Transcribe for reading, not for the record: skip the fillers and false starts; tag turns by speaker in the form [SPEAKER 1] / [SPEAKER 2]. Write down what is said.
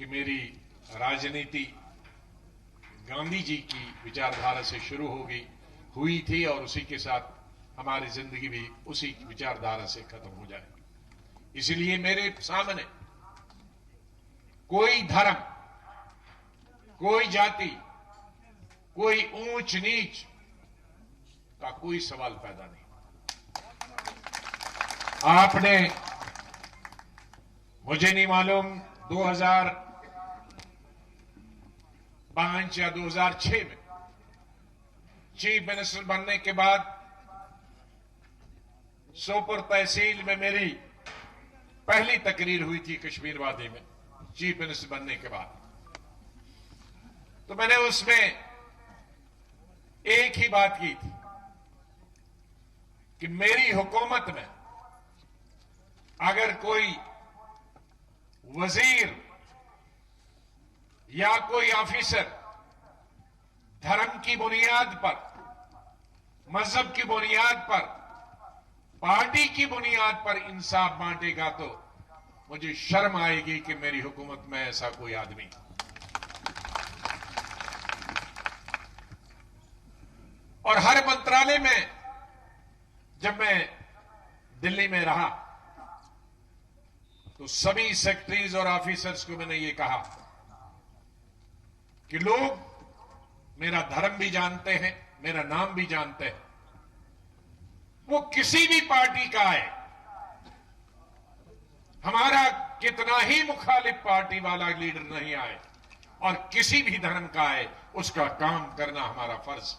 [SPEAKER 1] कि मेरी राजनीति गांधी जी की विचारधारा से शुरू हुई थी और उसी के साथ हमारी जिंदगी भी उसी विचारधारा से खत्म हो जाए। इसलिए मेरे सामने कोई धर्म, कोई जाति, कोई ऊंच नीच का कोई सवाल पैदा नहीं। आपने, मुझे नहीं मालूम 2005 या 2006 में चीफ मिनिस्टर बनने के बाद सोपुर तहसील में मेरी पहली तकरीर हुई थी कश्मीर वादी में, चीफ मिनिस्टर बनने के बाद। तो मैंने उसमें एक ही बात की थी कि मेरी हुकूमत में अगर कोई वजीर या कोई ऑफिसर धर्म की बुनियाद पर, मजहब की बुनियाद पर, पार्टी की बुनियाद पर इंसाफ बांटेगा तो मुझे शर्म आएगी कि मेरी हुकूमत में ऐसा कोई आदमी। और हर मंत्रालय में जब मैं दिल्ली में रहा तो सभी सेक्रेटरीज और ऑफिसर्स को मैंने ये कहा कि लोग मेरा धर्म भी जानते हैं, मेरा नाम भी जानते हैं। वो किसी भी पार्टी का है, हमारा कितना ही मुखालिफ पार्टी वाला लीडर नहीं आए और किसी भी धर्म का है, उसका काम करना हमारा फर्ज।